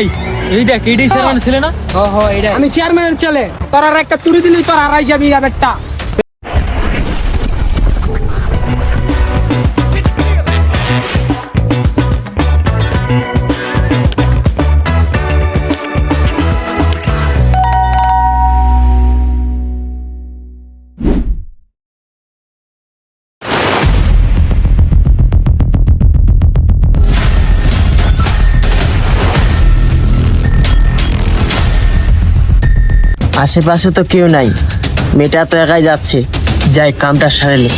এই এই দেখ এইটাই চেয়ারম্যান ছিল না? আমি চেয়ারম্যানের ছেলে, তোর আর একটা তুড়ি দিলি তোর হারাই যাবি ব্যাপারটা। আশেপাশে তো কেউ নাই, মেয়েটা তো একাই যাচ্ছে, যাই কামটা সারেলে।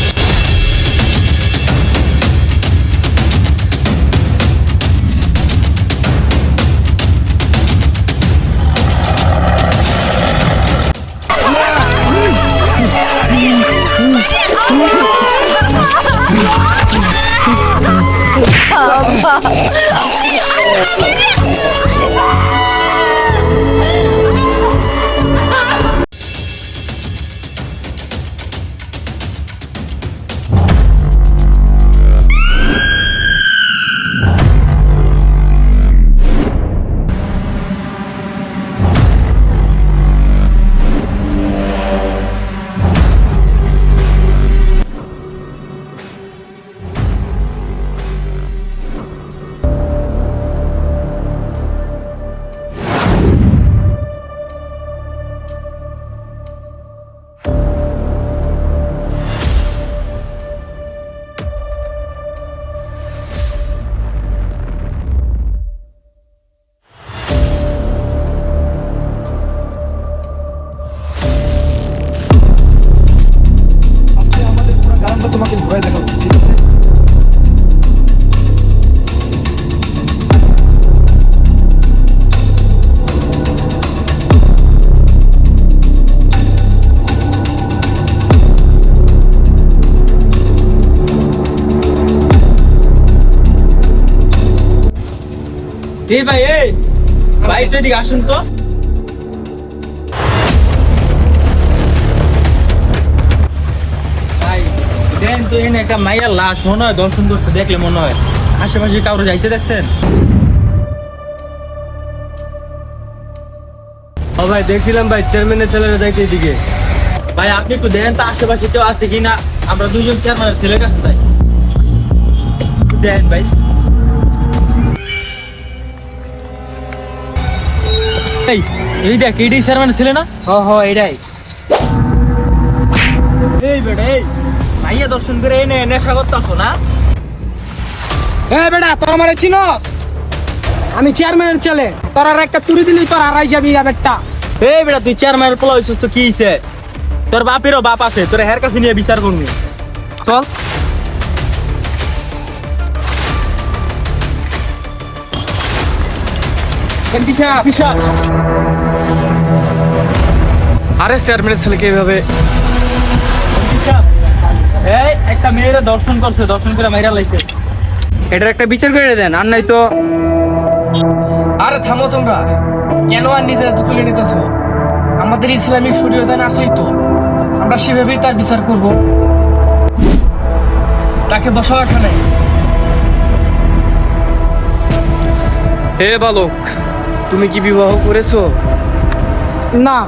তোমাকে ভয় দেখাবো, ঠিক আছে? এই ভাই, এই বাইকটা দিকে আসুন তো। ভাই দেন তো, এনে একটা মাইয়ার লাশ মনে হয় দর্শন করতে, দেখলে মনে হয় আশেপাশে কাউরে যাইতে দেখছেন? ও ভাই, দেখছিলাম ভাই, চেয়ারম্যানের ছেলেরা যাইতে এদিকে। ভাই আপনি একটু দেন তো আশেপাশে কেউ আছে কিনা, আমরা দুজন চেয়ারম্যানের ছেলের কাছে যাই। দেন ভাই। এই এই দেখ এইটাই চেয়ারম্যানের ছেলে না? এটাই। এই বেটা, এই মাইয়া দর্শন করে এনে নেশা করতেছো না? বেটা, তোর আমারে চিনস? আমি চেয়ারম্যানের ছেলে, তোর আর একটা তুড়ি দিলি তোর হারাই যাবি ব্যাপারটা। এই বেটা, তুই চেয়ারম্যানের পোলা হইছিস তো কি হইছে? তোর বাপেরও বাপ আছে, তোর হের কাছে নিয়ে বিচার করবি। চল। আরে চেয়ারম্যানের ছেলেকে এইভাবে? এই একটা মেয়েরা দর্শন করছে, দর্শন করে মাইরা লাইছে। এটার একটা বিচার করে দেন, আর নাই তো। আরে থামো তোমরা, কেন আর নিজের হাতে তুলে নিতেছো? আমাদের ইসলামিক শরীয়তে আছেই তো, আমরা সেভাবেই তার বিচার করব। তাকে বসাও এখানে। হে বালক, তুমি কি বিবাহ করেছো? না।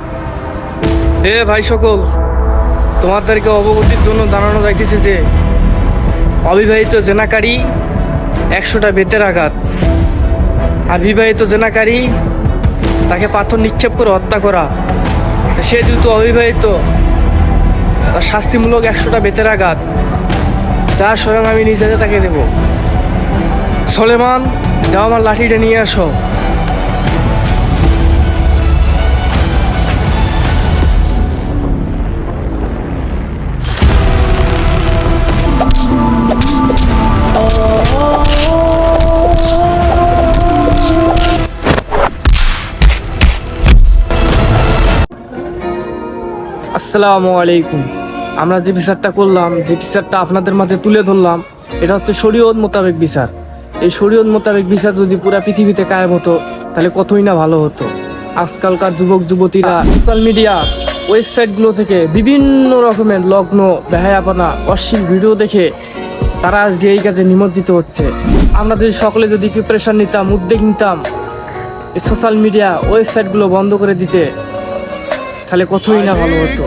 হে ভাই সকল, তোমাদেরকে অবগতির জন্য জানানো যাইতেছে যে অবিবাহিত জেনাকারী 100টা বেতের আঘাত, আর বিবাহিত জেনাকারী তাকে পাথর নিক্ষেপ করে হত্যা করা। সে যেহেতু অবিবাহিত, তার শাস্তিমূলক 100টা বেতের আঘাত, যা স্বয়ং আমি নিজে তাকে দেব। সলেমান, যাও আমার লাঠিটা নিয়ে আসো। আসসালামু আলাইকুম। আমরা যে বিচারটা করলাম, যে বিচারটা আপনাদের মাঝে তুলে ধরলাম, এটা হচ্ছে শরীয়ত মোতাবেক বিচার। এই শরীয়ত মোতাবেক বিচার যদি পুরা পৃথিবীতে কায়েম হতো, তাহলে কতই না ভালো হতো। আজকালকার যুবক যুবতীরা সোশ্যাল মিডিয়া ওয়েবসাইটগুলো থেকে বিভিন্ন রকমের লগ্ন, বেহায়াপনা, অশ্লীল ভিডিও দেখে তারা আজকে এই কাজে নিমজ্জিত হচ্ছে। আমরা যদি সকলে যদি প্রিপারেশন নিতাম, উদ্যোগ নিতাম, এই সোশ্যাল মিডিয়া ওয়েবসাইটগুলো বন্ধ করে দিতে, তাহলে কতই না ভালো হতো।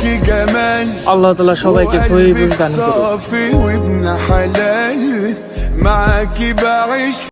আল্লাহ তাআলা সবাইকে সহিহ বুঝ দান করুন।